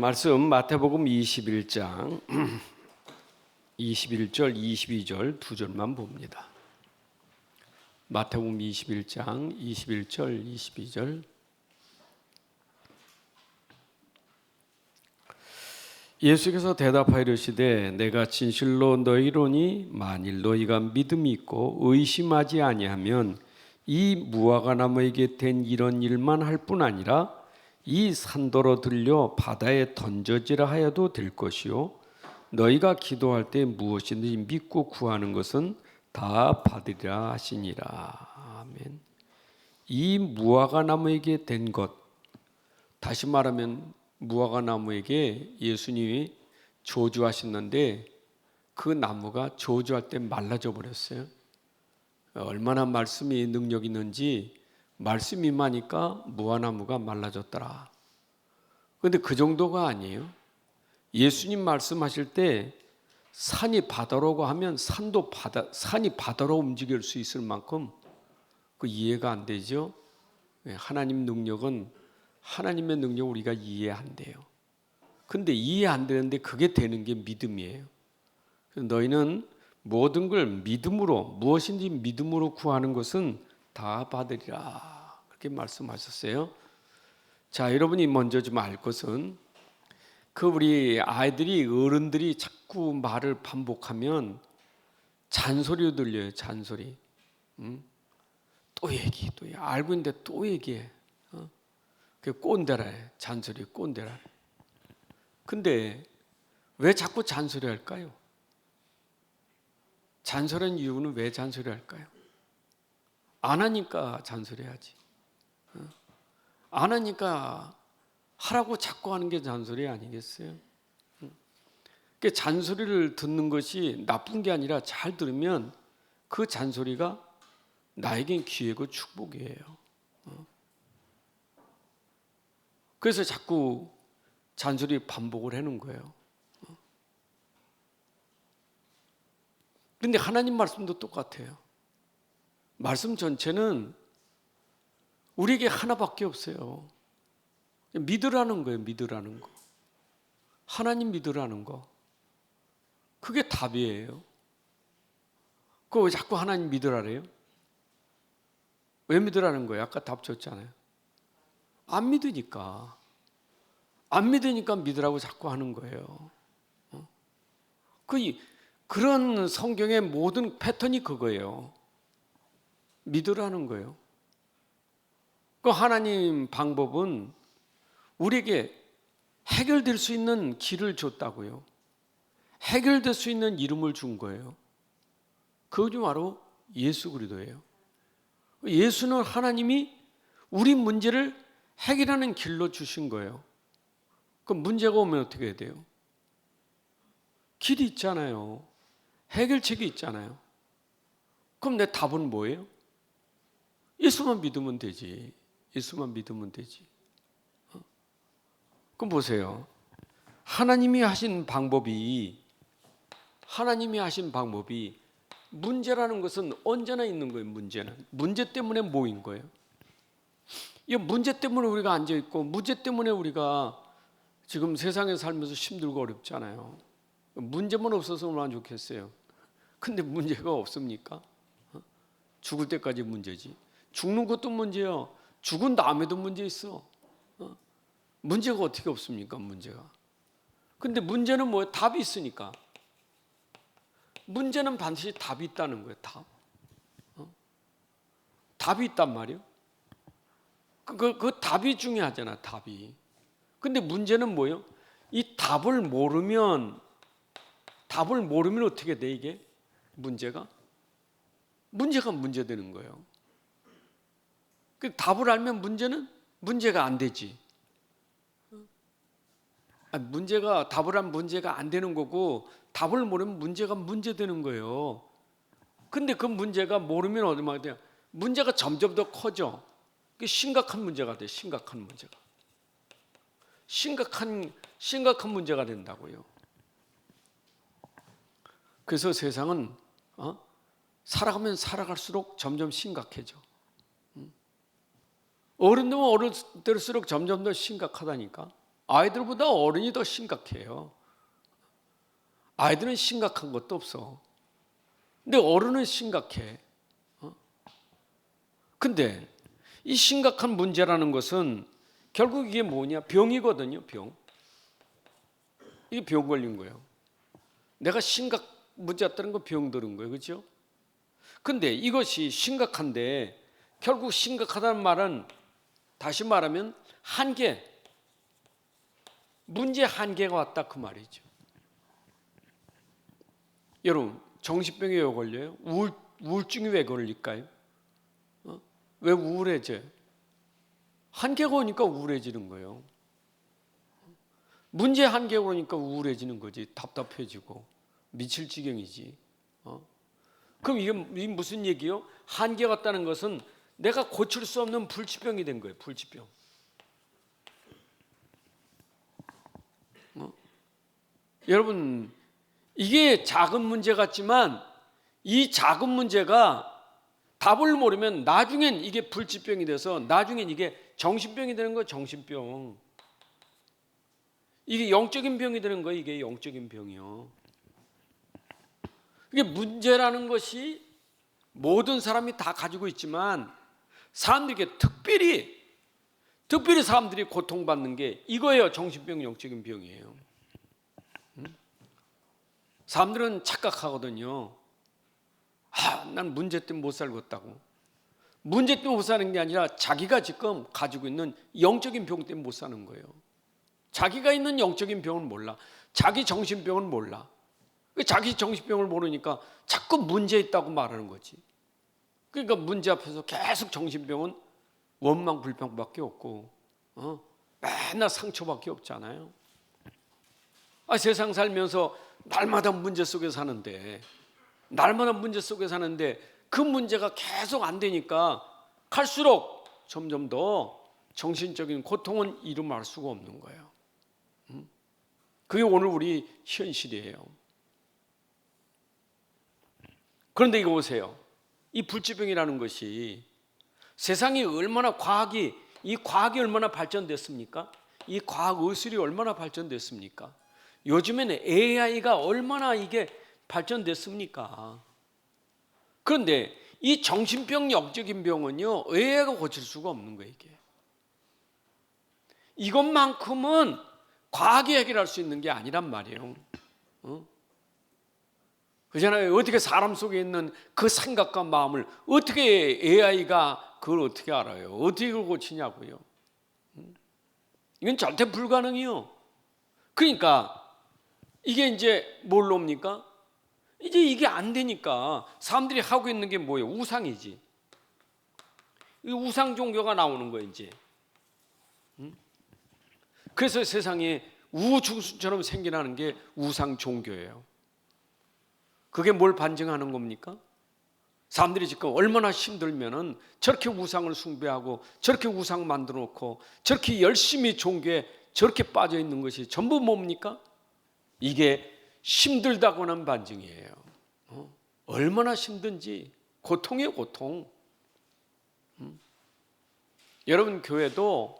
말씀 마태복음 21장 21절, 22절 두 절만 봅니다. 마태복음 21장 21절, 22절. 예수께서 대답하여 이르시되 내가 진실로 너희로니 만일 너희가 믿음이 있고 의심하지 아니하면 이 무화과나무에게 된 이런 일만 할 뿐 아니라 이 산더러 들려 바다에 던져지라 하여도 될 것이요 너희가 기도할 때 무엇이든지 믿고 구하는 것은 다 받으리라 하시니라. 아멘. 이 무화과나무에게 된 것, 다시 말하면 무화과나무에게 예수님이 저주하셨는데 그 나무가 저주할 때 말라져 버렸어요. 얼마나 말씀이 능력 있는지 말씀이 임하니까 무화과나무가 말라졌더라. 그런데 그 정도가 아니에요. 예수님 말씀하실 때 산이 바다로고 하면 산이 바다로 움직일 수 있을 만큼 그 이해가 안 되죠. 하나님 능력은 하나님의 능력 우리가 이해 안 돼요. 근데 이해 안 되는데 그게 되는 게 믿음이에요. 너희는 모든 걸 믿음으로 무엇인지 믿음으로 구하는 것은 다 받으리라. 그렇게 말씀하셨어요. 자, 여러분이 먼저 좀 알 것은 우리 아이들이 어른들이 자꾸 말을 반복하면 잔소리로 들려요. 잔소리. 또 얘기, 또 얘기. 알고 있는데 또 얘기해. 그 꼰대라해. 잔소리 꼰대라. 근데 왜 자꾸 잔소리 할까요? 잔소리한 이유는 왜 잔소리 할까요? 안 하니까 잔소리 하지. 안 하니까 하라고 자꾸 하는 게 잔소리 아니겠어요? 그 잔소리를 듣는 것이 나쁜 게 아니라 잘 들으면 그 잔소리가 나에겐 기회고 축복이에요. 그래서 자꾸 잔소리 반복을 하는 거예요. 그런데 하나님 말씀도 똑같아요. 말씀 전체는 우리에게 하나밖에 없어요. 믿으라는 거예요. 믿으라는 거. 하나님 믿으라는 거. 그게 답이에요. 그거 왜 자꾸 하나님 믿으라래요? 왜 믿으라는 거예요? 아까 답 줬잖아요. 안 믿으니까. 안 믿으니까 믿으라고 자꾸 하는 거예요. 그런 성경의 모든 패턴이 그거예요. 믿으라는 거예요. 그 하나님 방법은 우리에게 해결될 수 있는 길을 줬다고요. 해결될 수 있는 이름을 준 거예요. 그것이 바로 예수 그리스도예요. 예수는 하나님이 우리 문제를 해결하는 길로 주신 거예요. 그럼 문제가 오면 어떻게 해야 돼요? 길이 있잖아요. 해결책이 있잖아요. 그럼 내 답은 뭐예요? 예수만 믿으면 되지. 예수만 믿으면 되지. 그럼 보세요. 하나님이 하신 방법이 문제라는 것은 언제나 있는 거예요. 문제는. 문제 때문에 모인 거예요. 이 문제 때문에 우리가 앉아있고 문제 때문에 우리가 지금 세상에 살면서 힘들고 어렵잖아요. 문제만 없어서 얼마나 좋겠어요. 근데 문제가 없습니까? 죽을 때까지 문제지. 죽는 것도 문제요. 죽은 다음에도 문제 있어. 문제가 어떻게 없습니까? 문제가. 근데 문제는 뭐예요? 답이 있으니까. 문제는 반드시 답이 있다는 거예요. 답. 답이 있단 말이에요. 그 답이 중요하잖아. 답이. 근데 문제는 뭐예요? 이 답을 모르면 어떻게 돼 이게? 문제가 문제되는 거예요. 그 답을 알면 문제가 안 되지. 답을 하면 문제가 안 되는 거고 답을 모르면 문제가 문제되는 거예요. 근데 그 문제가 모르면 어디만 돼요? 문제가 점점 더 커져. 심각한 문제가 돼. 심각한 문제가 된다고요. 그래서 세상은 살아가면 살아갈수록 점점 심각해져. 어른 되면 어른 될수록 점점 더 심각하다니까. 아이들보다 어른이 더 심각해요. 아이들은 심각한 것도 없어. 근데 어른은 심각해. 근데 이 심각한 문제라는 것은 결국 이게 뭐냐? 병이거든요. 병. 이게 병 걸린 거예요. 내가 심각 문제 없다는 건 병 들은 거예요. 그렇죠? 근데 이것이 심각한데 결국 심각하다는 말은 다시 말하면 한계, 문제 한계가 왔다 그 말이죠. 여러분 정신병이 왜 걸려요? 우울증이 왜 걸릴까요? 왜 우울해져요? 한계가 오니까 우울해지는 거예요. 문제 한계가 오니까 우울해지는 거지. 답답해지고 미칠 지경이지. 그럼 이게 무슨 얘기요? 한계가 왔다는 것은 내가 고칠 수 없는 불치병이 된 거예요. 불치병. 여러분 이게 작은 문제 같지만 이 작은 문제가 답을 모르면 나중엔 이게 불치병이 돼서 나중엔 이게 정신병이 되는 거예요. 정신병. 이게 영적인 병이 되는 거예요. 이게 영적인 병이요. 이게 문제라는 것이 모든 사람이 다 가지고 있지만 사람들에게 특별히 사람들이 고통받는 게 이거예요. 정신병, 영적인 병이에요. 사람들은 착각하거든요. 난 문제 때문에 못 살겠다고. 문제 때문에 못 사는 게 아니라 자기가 지금 가지고 있는 영적인 병 때문에 못 사는 거예요. 자기가 있는 영적인 병은 몰라. 자기 정신병은 몰라. 자기 정신병을 모르니까 자꾸 문제 있다고 말하는 거지. 그러니까 문제 앞에서 계속 정신병은 원망 불평밖에 없고 맨날 상처밖에 없잖아요. 세상 살면서 날마다 문제 속에 사는데 그 문제가 계속 안 되니까 갈수록 점점 더 정신적인 고통은 이루말 수가 없는 거예요. 그게 오늘 우리 현실이에요. 그런데 이거 보세요. 이 불치병이라는 것이 세상이 얼마나 과학이 얼마나 발전됐습니까? 이 과학 의술이 얼마나 발전됐습니까? 요즘에는 AI가 얼마나 이게 발전됐습니까? 그런데 이 정신병, 영적인 병은요, AI가 고칠 수가 없는 거예요, 이게. 이것만큼은 과학이 해결할 수 있는 게 아니란 말이에요. 그렇잖아요. 어떻게 사람 속에 있는 그 생각과 마음을 어떻게 AI가 그걸 어떻게 알아요? 어떻게 그걸 고치냐고요? 이건 절대 불가능해요. 그러니까 이게 이제 뭘로 옵니까? 이제 이게 안 되니까 사람들이 하고 있는 게 뭐예요? 우상이지. 이 우상 종교가 나오는 거예요, 이제. 그래서 세상에 우후죽순처럼 생겨나는 게 우상 종교예요. 그게 뭘 반증하는 겁니까? 사람들이 지금 얼마나 힘들면은 저렇게 우상을 숭배하고 저렇게 우상 만들어 놓고 저렇게 열심히 종교에 저렇게 빠져 있는 것이 전부 뭡니까? 이게 힘들다고 하는 반증이에요. 얼마나 힘든지. 고통이에요, 고통. 여러분 교회도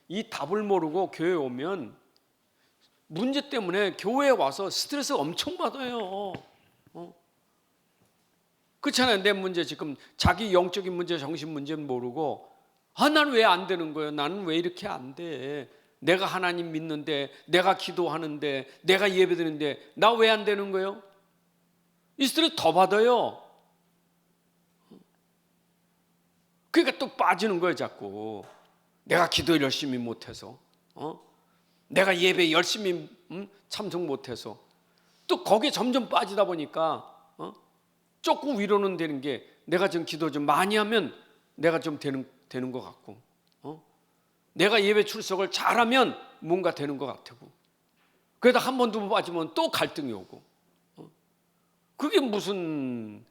이 답을 모르고 교회에 오면 문제 때문에 교회에 와서 스트레스 엄청 받아요. 그렇잖아요. 내 문제 지금 자기 영적인 문제, 정신 문제는 모르고 나는 왜 안 되는 거예요? 나는 왜 이렇게 안 돼? 내가 하나님 믿는데, 내가 기도하는데, 내가 예배드리는데 나 왜 안 되는 거예요? 이 스트레스 더 받아요. 그러니까 또 빠지는 거예요, 자꾸. 내가 기도 열심히 못해서, 내가 예배 열심히 참석 못해서, 또 거기에 점점 빠지다 보니까 조금 위로는 되는 게 내가 좀 기도 좀 많이 하면 내가 좀 되는 것 같고, 내가 예배 출석을 잘하면 뭔가 되는 것 같고, 그러다 한 번 두 번 빠지면 또 갈등이 오고, 그게 무슨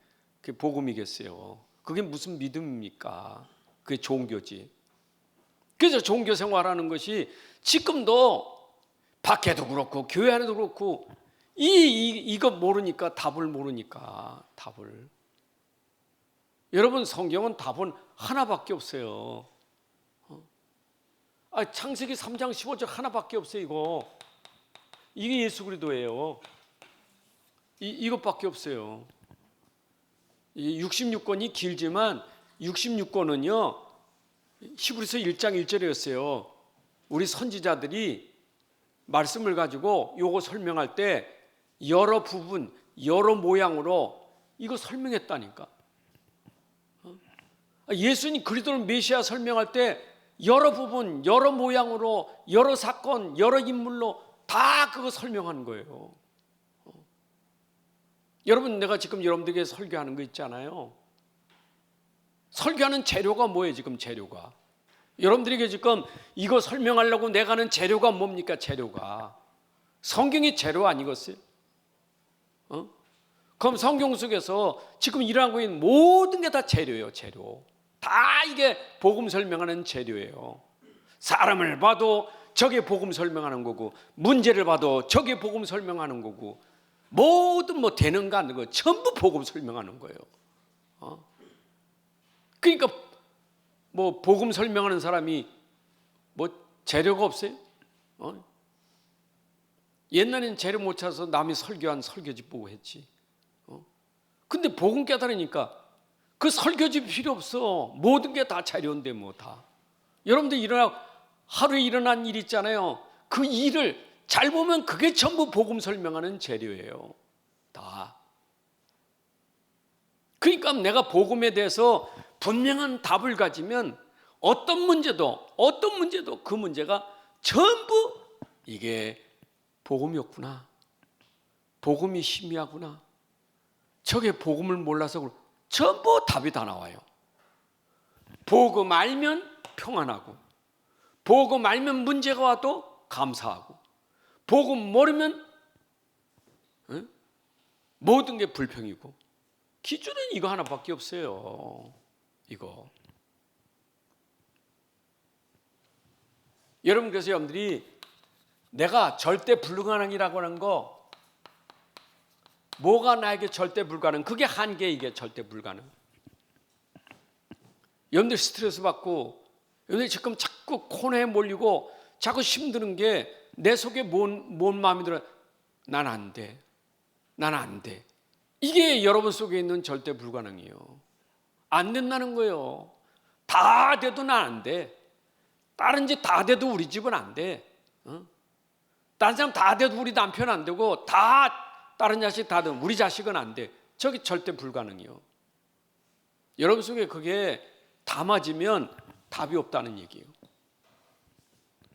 복음이겠어요? 그게 무슨 믿음입니까? 그게 종교지. 그래서 종교 생활하는 것이 지금도 밖에도 그렇고 교회 안에도 그렇고 이거 모르니까 답을 모르니까 답을. 여러분 성경은 답은 하나밖에 없어요. 창세기 3장 15절 하나밖에 없어요. 이게 예수 그리스도예요. 이것밖에 없어요. 66권이 길지만 66권은요 히브리서 1장 1절이었어요. 우리 선지자들이 말씀을 가지고 요거 설명할 때 여러 부분, 여러 모양으로 이거 설명했다니까. 예수님 그리스도는 메시아 설명할 때 여러 부분, 여러 모양으로, 여러 사건, 여러 인물로 다 그거 설명하는 거예요. 여러분, 내가 지금 여러분들에게 설교하는 거 있잖아요. 설교하는 재료가 뭐예요? 지금 재료가 여러분들에게 지금 이거 설명하려고 내가 하는 재료가 뭡니까? 재료가 성경이 재료 아니겠어요? 그럼 성경 속에서 지금 일하고 있는 모든 게 다 재료예요. 재료 다 이게 복음 설명하는 재료예요. 사람을 봐도 저게 복음 설명하는 거고, 문제를 봐도 저게 복음 설명하는 거고, 모든 뭐 되는 거 안 되는 거 전부 복음 설명하는 거예요. 그러니까 뭐 복음 설명하는 사람이 뭐 재료가 없어요? 옛날에는 재료 못 찾아서 남이 설교한 설교지 보고 했지. 근데 복음 깨달으니까 그 설교집 필요 없어. 모든 게 다 재료인데 뭐 다. 여러분들 하루에 일어난 일 있잖아요. 그 일을 잘 보면 그게 전부 복음 설명하는 재료예요. 다. 그러니까 내가 복음에 대해서 분명한 답을 가지면 어떤 문제도 그 문제가 전부 이게 복음이었구나. 복음이 희미하구나. 저게 복음을 몰라서 그렇구나. 전부 답이 다 나와요. 복음 알면 평안하고, 복음 알면 문제가 와도 감사하고, 복음 모르면 모든 게 불평이고. 기준은 이거 하나밖에 없어요. 이거. 여러분, 그래서 여러분들이 내가 절대 불가능이라고 하는 거, 뭐가 나에게 절대 불가능? 그게 한계. 이게 절대 불가능. 여러분들 스트레스 받고, 여러분들 지금 자꾸 코너에 몰리고 자꾸 힘드는 게 내 속에 뭔 마음이 들어요? 난 안 돼. 난 안 돼. 이게 여러분 속에 있는 절대 불가능이에요. 안 된다는 거예요. 다 돼도 난 안 돼. 다른 집 다 돼도 우리 집은 안 돼. 다른 사람 다 돼도 우리 남편 안 되고, 다른 자식 다 되면 우리 자식은 안 돼. 저게 절대 불가능이요. 여러분 속에 그게 다 맞으면 답이 없다는 얘기예요.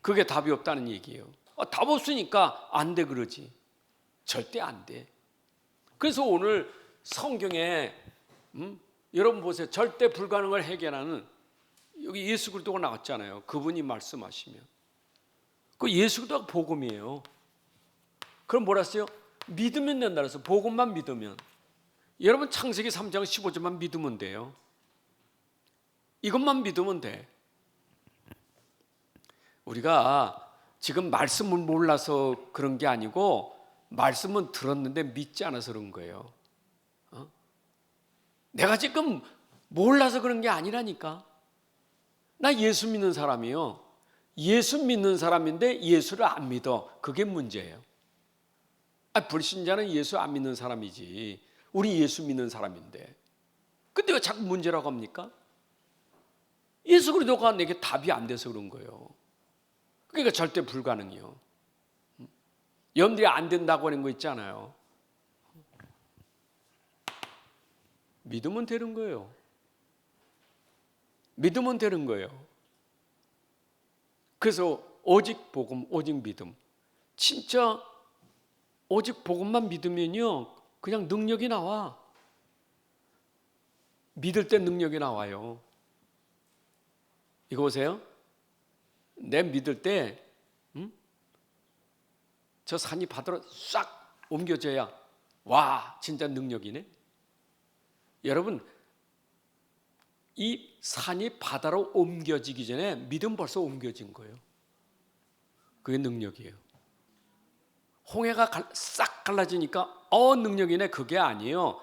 그게 답이 없다는 얘기예요. 답 없으니까 안 돼 그러지. 절대 안 돼. 그래서 오늘 성경에 여러분 보세요. 절대 불가능을 해결하는 여기 예수 그리스도가 나왔잖아요. 그분이 말씀하시면 그 예수 그리스도가 복음이에요. 그럼 뭐라 했어요? 믿으면 된다 그래서 복음만 믿으면. 여러분 창세기 3장 15절만 믿으면 돼요. 이것만 믿으면 돼. 우리가 지금 말씀을 몰라서 그런 게 아니고 말씀은 들었는데 믿지 않아서 그런 거예요. 내가 지금 몰라서 그런 게 아니라니까. 나 예수 믿는 사람이요. 예수 믿는 사람인데 예수를 안 믿어. 그게 문제예요. 불신자는 예수 안 믿는 사람이지. 우리 예수 믿는 사람인데. 근데 왜 자꾸 문제라고 합니까? 예수 그리스도가 내게 답이 안 돼서 그런 거예요. 그러니까 절대 불가능이요. 여러분들이 안 된다고 하는 거 있잖아요. 믿으면 되는 거예요. 믿으면 되는 거예요. 그래서 오직 복음, 오직 믿음. 진짜 오직 복음만 믿으면요, 그냥 능력이 나와. 믿을 때 능력이 나와요. 이거 보세요. 내 믿을 때, 저 산이 바다로 싹 옮겨져야, 와, 진짜 능력이네. 여러분, 이 산이 바다로 옮겨지기 전에 믿음 벌써 옮겨진 거예요. 그게 능력이에요. 홍해가 싹 갈라지니까 능력이네. 그게 아니에요.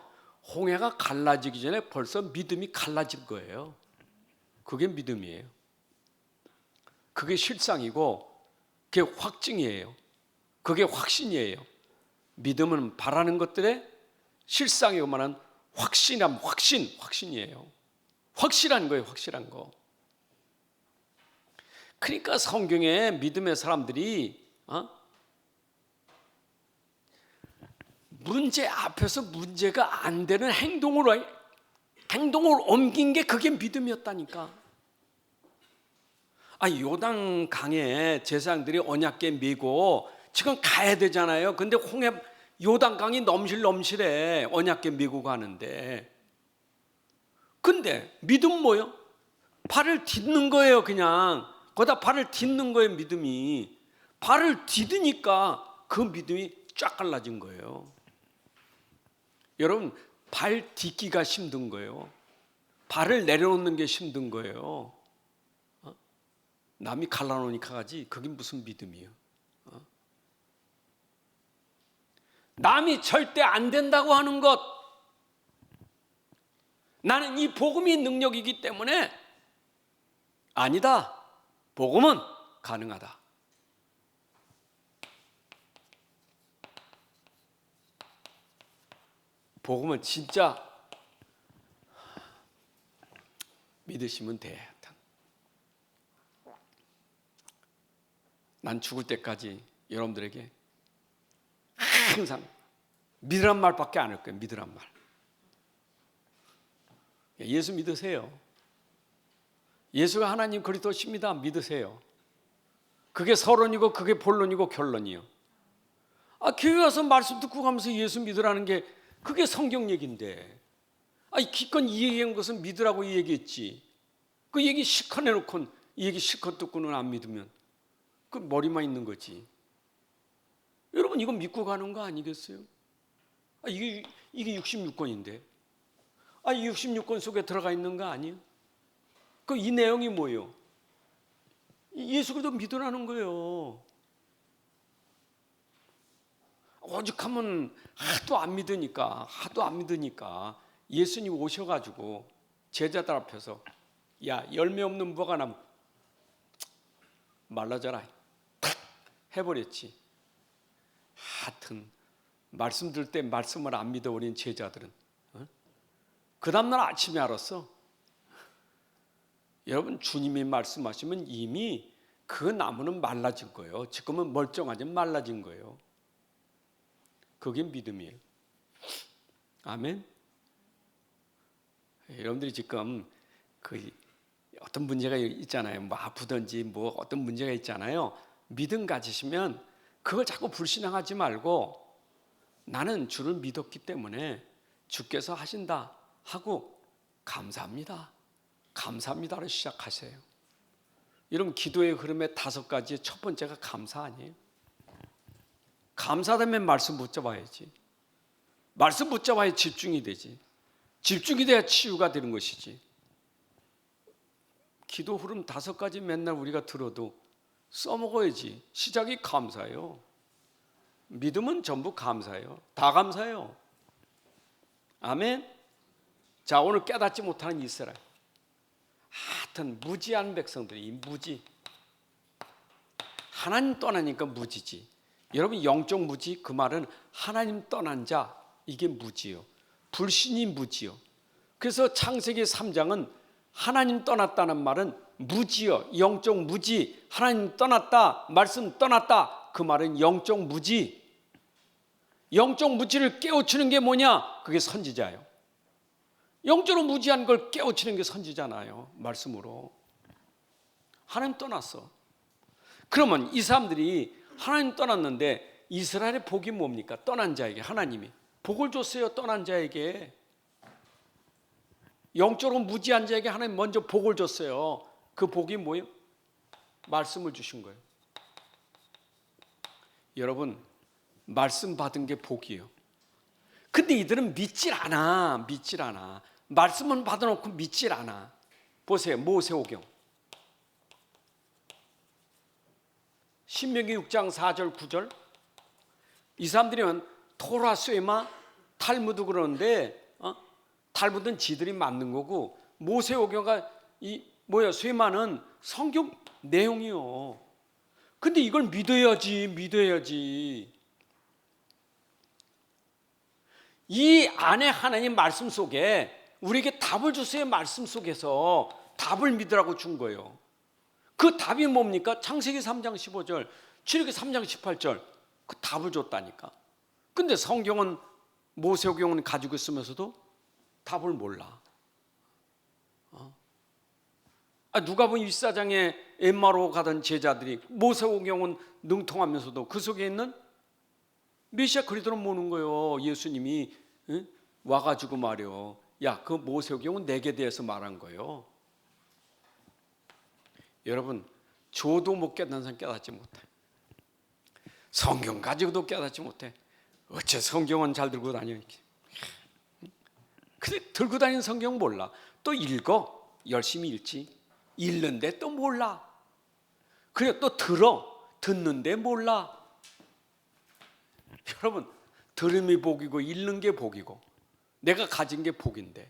홍해가 갈라지기 전에 벌써 믿음이 갈라진 거예요. 그게 믿음이에요. 그게 실상이고 그게 확증이에요. 그게 확신이에요. 믿음은 바라는 것들의 실상이고만한 확신이에요. 확실한 거예요, 확실한 거. 그러니까 성경에 믿음의 사람들이 문제 앞에서 문제가 안 되는 행동을 옮긴 게 그게 믿음이었다니까. 요단 강에 제사장들이 언약궤 메고 지금 가야 되잖아요. 근데 요단 강이 넘실넘실해. 언약궤 메고 가는데. 근데 믿음 뭐요? 발을 딛는 거예요, 그냥. 거기다 발을 딛는 거예요, 믿음이. 발을 디디니까 그 믿음이 쫙 갈라진 거예요. 여러분, 발 딛기가 힘든 거예요. 발을 내려놓는 게 힘든 거예요. 남이 갈라놓으니까 가지, 그게 무슨 믿음이에요? 남이 절대 안 된다고 하는 것, 나는 이 복음이 능력이기 때문에 아니다. 복음은 가능하다. 복음은 진짜 믿으시면 돼. 난 죽을 때까지 여러분들에게 항상 믿으란 말밖에 안 할 거예요. 믿으란 말. 예수 믿으세요. 예수가 하나님 그리스도십니다. 믿으세요. 그게 서론이고 그게 본론이고 결론이요. 교회 와서 말씀 듣고 가면서 예수 믿으라는 게 그게 성경 얘기인데, 기껏 이 얘기한 것은 믿으라고 이 얘기했지. 그 얘기 실컷 해놓고 이 얘기 실컷 듣고는 안 믿으면 그 머리만 있는 거지. 여러분, 이거 믿고 가는 거 아니겠어요? 이게 66권인데, 이 66권 속에 들어가 있는 거 아니에요? 이 내용이 뭐예요? 예수 그리스도 믿으라는 거예요. 오죽하면 하도 안 믿으니까 예수님 오셔가지고 제자들 앞에서 야, 열매 없는 무화과 나무 말라져라 탁 해버렸지. 하여튼 말씀 들을 때 말씀을 안 믿어버린 제자들은 그 다음날 아침에 알았어. 여러분, 주님이 말씀하시면 이미 그 나무는 말라진 거예요. 지금은 멀쩡하지 말라진 거예요. 그게 믿음이에요. 아멘. 여러분들이 지금 어떤 문제가 있잖아요. 아프든지 어떤 문제가 있잖아요. 믿음 가지시면 그걸 자꾸 불신앙하지 말고, 나는 주를 믿었기 때문에 주께서 하신다 하고 감사합니다를 시작하세요. 여러분, 기도의 흐름의 5가지의 첫 번째가 감사 아니에요? 감사되면 말씀 붙잡아야지. 말씀 붙잡아야 집중이 되지. 집중이 돼야 치유가 되는 것이지. 기도 흐름 5가지 맨날 우리가 들어도 써먹어야지. 시작이 감사예요. 믿음은 전부 감사예요. 다 감사해요. 아멘. 자, 오늘 깨닫지 못하는 이스라엘, 하여튼 무지한 백성들이, 무지, 하나님 떠나니까 무지지. 여러분, 영적 무지, 그 말은 하나님 떠난 자, 이게 무지요. 불신이 무지요. 그래서 창세기 3장은 하나님 떠났다는 말은 무지요. 영적 무지. 하나님 떠났다, 말씀 떠났다, 그 말은 영적 무지. 영적 무지를 깨우치는 게 뭐냐? 그게 선지자예요. 영적으로 무지한 걸 깨우치는 게 선지자나요? 말씀으로. 하나님 떠났어. 그러면 이 사람들이 하나님 떠났는데 이스라엘의 복이 뭡니까? 떠난 자에게 하나님이 복을 줬어요. 떠난 자에게. 영적으로 무지한 자에게 하나님 먼저 복을 줬어요. 그 복이 뭐예요? 말씀을 주신 거예요. 여러분, 말씀 받은 게 복이에요. 근데 이들은 믿질 않아. 말씀은 받아놓고 믿질 않아. 보세요. 모세오경 신명기 6장 4절 9절. 이 사람들이면 토라, 쇠마, 탈무드 그러는데 탈무드는 지들이 만든 거고, 모세오경가 이 쇠많은 성경 내용이요. 근데 이걸 믿어야지. 이 안에 하나님 말씀 속에 우리에게 답을 주세요. 말씀 속에서 답을 믿으라고 준 거예요. 그 답이 뭡니까? 창세기 3장 15절, 출애굽기 3장 18절, 그 답을 줬다니까. 근데 성경은, 모세오경은 가지고 있으면서도 답을 몰라. 누가복음 24장에 엠마로 가던 제자들이 모세오경은 능통하면서도 그 속에 있는 메시아 그리스도를 모르는 거예요. 예수님이 와가지고 말이요, 야, 그 모세오경은 내게 대해서 말한 거예요. 여러분, 줘도 못 깨닫는 사람 깨닫지 못해. 성경 가지고도 깨닫지 못해. 어째 성경은 잘 들고 다녀 이렇게. 근데 들고 다니는 성경 몰라. 또 읽어, 열심히 읽지. 읽는데 또 몰라. 그래, 또 듣는데 몰라. 여러분, 들음이 복이고 읽는 게 복이고 내가 가진 게 복인데,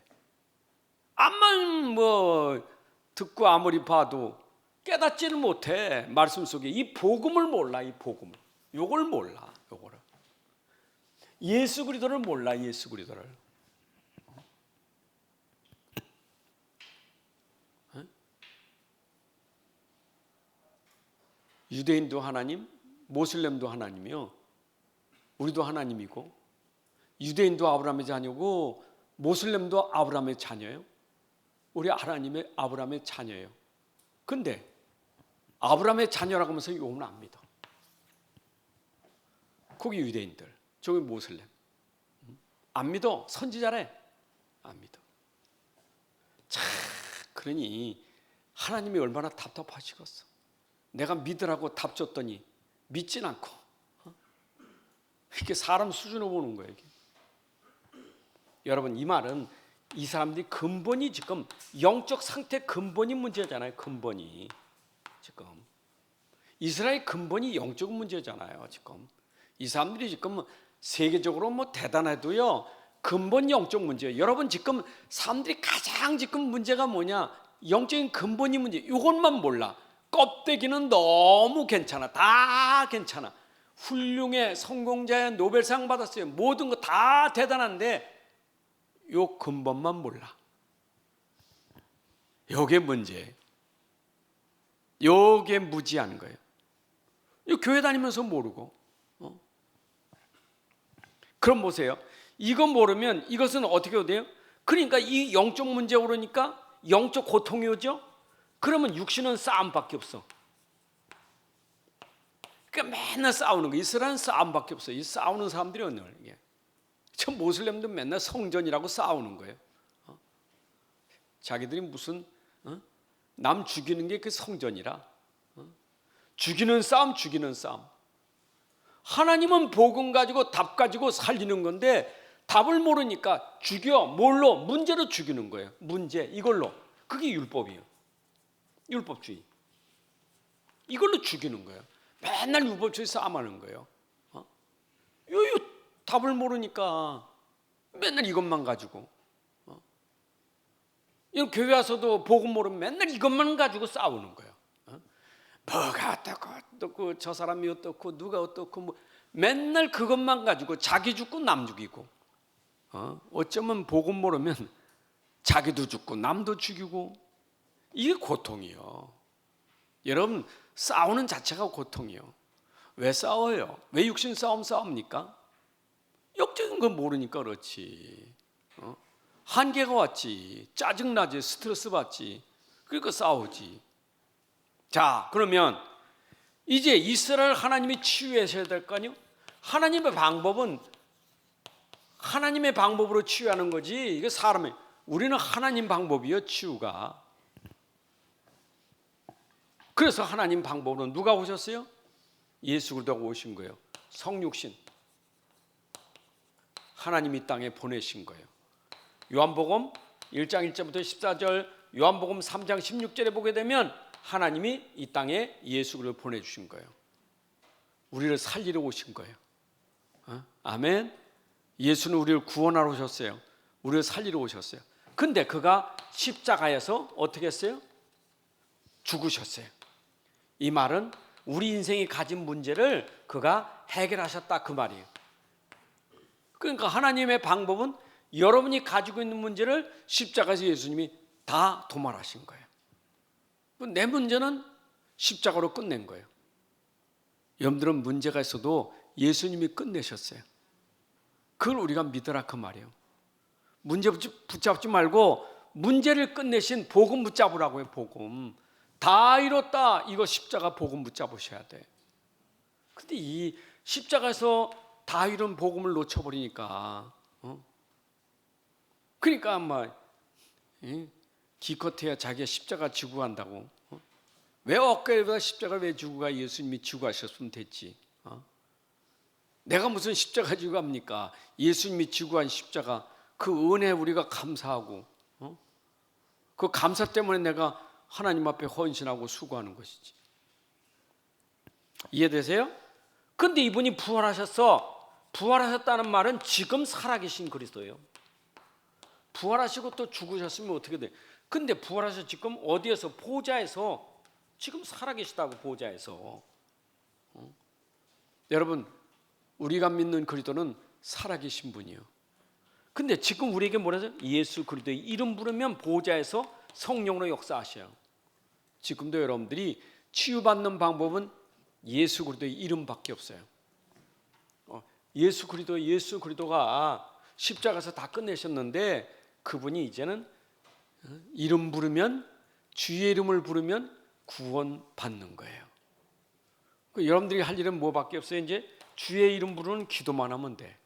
암만 듣고 아무리 봐도 깨닫지는 못해. 말씀 속에 이 복음을 몰라. 이 복음을, 요걸 몰라. 요거를, 예수 그리스도를 몰라. 예수 그리스도를. 유대인도 하나님, 모슬렘도 하나님이요. 우리도 하나님이고, 유대인도 아브라함의 자녀고 모슬렘도 아브라함의 자녀예요. 우리 하나님의 아브라함의 자녀예요. 근데 아브라함의 자녀라고 하면서 요는 안 믿어. 거기 유대인들, 저기 모슬렘 안 믿어. 선지자래. 안 믿어. 참, 그러니 하나님이 얼마나 답답하시겠어. 내가 믿으라고 답 줬더니 믿진 않고, 이렇게 사람 수준으로 보는 거예요. 이게. 여러분, 이 말은 이 사람들이 근본이 지금 영적 상태 근본이 문제잖아요. 근본이 지금 이스라엘 근본이 영적 문제잖아요. 지금 이 사람들이 지금 세계적으로 대단해도요, 근본 영적 문제예요. 여러분, 지금 사람들이 가장 지금 문제가 뭐냐? 영적인 근본이 문제. 이것만 몰라. 껍데기는 너무 괜찮아. 다 괜찮아. 훌륭해. 성공자야. 노벨상 받았어요. 모든 거 다 대단한데 요 근본만 몰라. 요게 문제예요. 요게 무지한 거예요. 이 교회 다니면서 모르고. 그럼 보세요. 이거 모르면 이것은 어떻게 돼요? 그러니까 이 영적 문제 오르니까 영적 고통이 오죠. 그러면 육신은 싸움밖에 없어. 그러니까 맨날 싸우는 거. 이스라엘은 싸움밖에 없어. 이 싸우는 사람들이 오늘 이게. 저 모슬렘도 맨날 성전이라고 싸우는 거예요. 자기들이 무슨 남 죽이는 게 그 성전이라. 죽이는 싸움. 하나님은 복음 가지고 답 가지고 살리는 건데 답을 모르니까 죽여. 뭘로? 문제로 죽이는 거예요. 문제. 이걸로. 그게 율법이에요. 율법주의. 이걸로 죽이는 거예요. 맨날 율법주의 싸움하는 거예요. 요 답을 모르니까 맨날 이것만 가지고. 이 교회 와서도 복음 모르면 맨날 이것만 가지고 싸우는 거예요. 뭐가 어떻고 저 사람이 어떻고 누가 어떻고 맨날 그것만 가지고 자기 죽고 남 죽이고. 어쩌면 복음 모르면 자기도 죽고 남도 죽이고. 이게 고통이요. 여러분, 싸우는 자체가 고통이요. 왜 싸워요? 왜 육신 싸웁니까? 영적인 건 모르니까 그렇지. 한계가 왔지. 짜증나지. 스트레스 받지. 그러니까 싸우지. 자, 그러면 이제 이스라엘 하나님이 치유하셔야 될 거 아니요? 하나님의 방법은 하나님의 방법으로 치유하는 거지. 이게 사람의, 우리는 하나님 방법이요, 치유가. 그래서 하나님 방법으로 누가 오셨어요? 예수 그리스도가 오신 거예요. 성육신. 하나님이 이 땅에 보내신 거예요. 요한복음 1장 1절부터 14절, 요한복음 3장 16절에 보게 되면 하나님이 이 땅에 예수 그리스도를 보내주신 거예요. 우리를 살리러 오신 거예요. 아멘. 예수는 우리를 구원하러 오셨어요. 우리를 살리러 오셨어요. 근데 그가 십자가에서 어떻게 했어요? 죽으셨어요. 이 말은 우리 인생이 가진 문제를 그가 해결하셨다 그 말이에요. 그러니까 하나님의 방법은 여러분이 가지고 있는 문제를 십자가에서 예수님이 다 도말하신 거예요. 내 문제는 십자가로 끝낸 거예요. 여러분들은 문제가 있어도 예수님이 끝내셨어요. 그걸 우리가 믿으라 그 말이에요. 문제 붙잡지 말고 문제를 끝내신 복음 붙잡으라고요. 복음. 다 이뤘다. 이거 십자가 복음 붙잡으셔야 돼. 근데 이 십자가에서 다 이룬 복음을 놓쳐버리니까 그러니까 아마 기껏해야 자기가 십자가 지고 간다고. 왜 어깨에다 십자가 왜 지고 가? 예수님이 지고 가셨으면 됐지. 내가 무슨 십자가 지고 갑니까? 예수님이 지고 간 십자가 그 은혜 우리가 감사하고 그 감사 때문에 내가 하나님 앞에 헌신하고 수고하는 것이지. 이해되세요? 근데 이분이 부활하셨다는 말은 지금 살아계신 그리스도예요. 부활하시고 또 죽으셨으면 어떻게 돼? 근데 부활하셔 지금 어디에서? 보좌에서 지금 살아계시다고. 보좌에서. 여러분 우리가 믿는 그리스도는 살아계신 분이에요. 근데 지금 우리에게 뭐라죠? 예수 그리스도의 이름 부르면 보좌에서 성령으로 역사하셔요. 지금도 여러분들이 치유받는 방법은 예수 그리스도의 이름밖에 없어요. 예수 그리스도가 십자가에서 다 끝내셨는데 그분이 이제는 이름 부르면 주의 이름을 부르면 구원 받는 거예요. 여러분들이 할 일은 뭐밖에 없어요? 이제 주의 이름 부르는 기도만 하면 돼.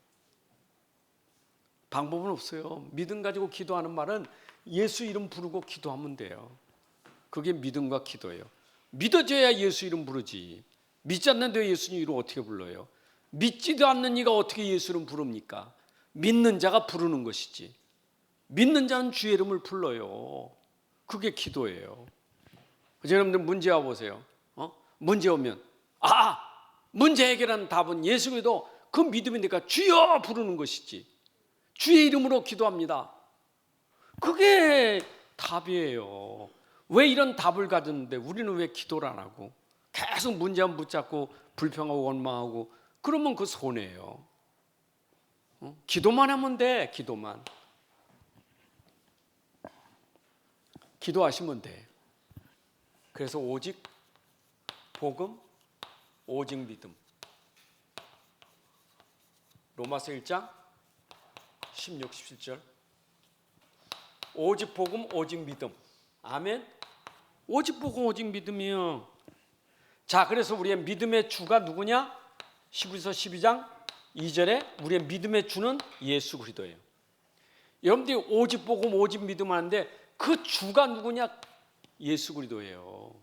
방법은 없어요. 믿음 가지고 기도하는 말은 예수 이름 부르고 기도하면 돼요. 그게 믿음과 기도예요. 믿어줘야 예수 이름 부르지. 믿지 않는데 예수님 이름 어떻게 불러요? 믿지도 않는 이가 어떻게 예수 이름 부릅니까? 믿는 자가 부르는 것이지. 믿는 자는 주의 이름을 불러요. 그게 기도예요. 여러분들 문제 와보세요. 문제 오면 문제 해결하는 답은 예수 그리스도 그 믿음이니까 주여 부르는 것이지. 주의 이름으로 기도합니다. 그게 답이에요. 왜 이런 답을 가졌는데 우리는 왜 기도를 안 하고 계속 문제만 붙잡고 불평하고 원망하고 그러면 그 손해예요. 기도만 하면 돼. 기도하시면 돼. 그래서 오직 복음, 오직 믿음. 로마서 1장 16, 17절. 오직 복음, 오직 믿음. 아멘. 오직 복음, 오직 믿음이요. 자, 그래서 우리의 믿음의 주가 누구냐? 히브리서 12장 2절에 우리의 믿음의 주는 예수 그리스도예요. 여러분들이 오직 복음, 오직 믿음 하는데 그 주가 누구냐? 예수 그리스도예요.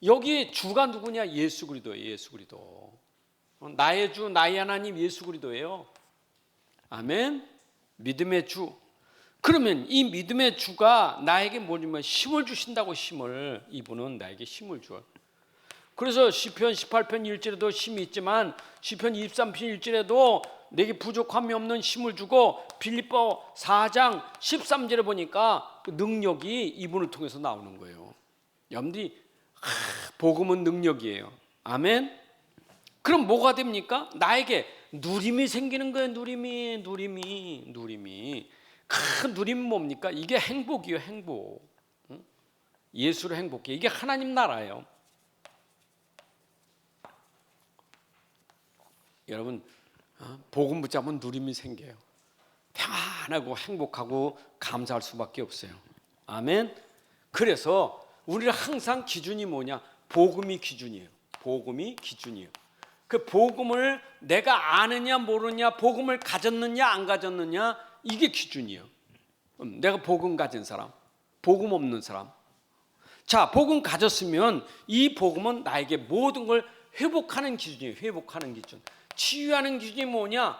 여기 주가 누구냐? 예수 그리스도예요. 예수 그리스도. 나의 주, 나의 하나님 예수 그리스도예요. 아멘. 믿음의 주. 그러면 이 믿음의 주가 나에게 뭐냐면 힘을 주신다고. 힘을. 이분은 나에게 힘을 줘요. 그래서 시편 18편 1절에도 힘이 있지만 시편 23편 1절에도 내게 부족함이 없는 힘을 주고 빌립보 4장 13절에 보니까 그 능력이 이분을 통해서 나오는 거예요. 여러분들이 복음은 능력이에요. 아멘. 그럼 뭐가 됩니까? 나에게 누림이 생기는 거예요. 누림이. 큰 누림이 뭡니까? 이게 행복이에요. 행복. 예수로 행복해. 이게 하나님 나라예요. 여러분 복음 붙잡으면 누림이 생겨요. 평안하고 행복하고 감사할 수밖에 없어요. 아멘. 그래서 우리는 항상 기준이 뭐냐? 복음이 기준이에요. 복음이 기준이에요. 그 복음을 내가 아느냐 모르냐, 복음을 가졌느냐 안 가졌느냐, 이게 기준이에요. 내가 복음 가진 사람, 복음 없는 사람. 자, 복음 가졌으면 이 복음은 나에게 모든 걸 회복하는 기준이에요. 회복하는 기준. 치유하는 기준이 뭐냐?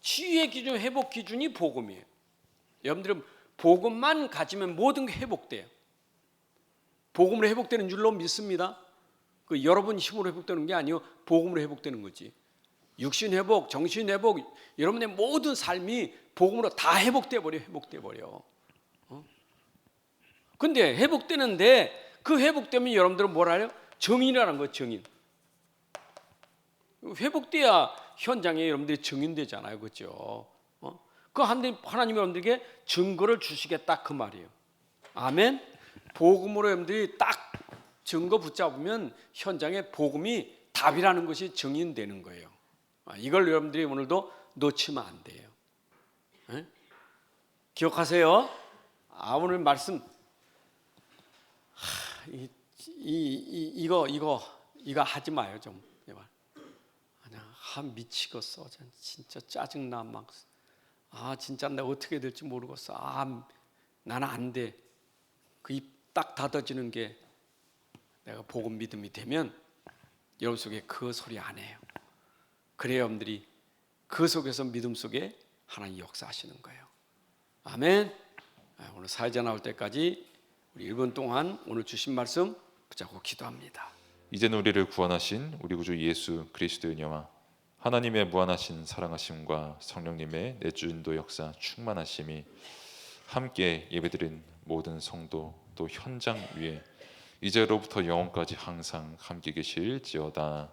치유의 기준, 회복 기준이 복음이에요. 여러분들은 복음만 가지면 모든 게 회복돼요. 복음으로 회복되는 줄로 믿습니다. 그 여러분 힘으로 회복되는 게 아니요, 복음으로 회복되는 거지. 육신 회복, 정신 회복, 여러분의 모든 삶이 복음으로 다 회복돼 버려. 근데 회복되는데 그 회복되면 여러분들은 뭘 알아요? 증인이라는 거예요. 증인. 회복돼야 현장에 여러분들이 증인되잖아요. 그렇죠? 그 하나님 여러분들에게 증거를 주시겠다 그 말이에요. 아멘. 복음으로 여러분들이 딱 증거 붙잡으면 현장에 복음이 답이라는 것이 증인되는 거예요. 이걸 여러분들이 오늘도 놓치면 안 돼요. 에? 기억하세요. 오늘 말씀 이거 하지 마요 좀. 그냥 미치겠어. 진짜 짜증나 막. 진짜 내가 어떻게 될지 모르겠어. 나는 안 돼. 그 입 딱 닫아지는 게 내가 복음 믿음이 되면 여러분 속에 그 소리 안 해요. 그래야 여러분들이 그 속에서 믿음 속에 하나님 역사하시는 거예요. 아멘. 오늘 사회자 나올 때까지 우리 1분 동안 오늘 주신 말씀 붙잡고 기도합니다. 이제는 우리를 구원하신 우리 구주 예수 그리스도의 은혜와 하나님의 무한하신 사랑하심과 성령님의 내주인도 역사 충만하심이 함께 예배드린 모든 성도 또 현장 위에 이제로부터 영원까지 항상 함께 계실지어다.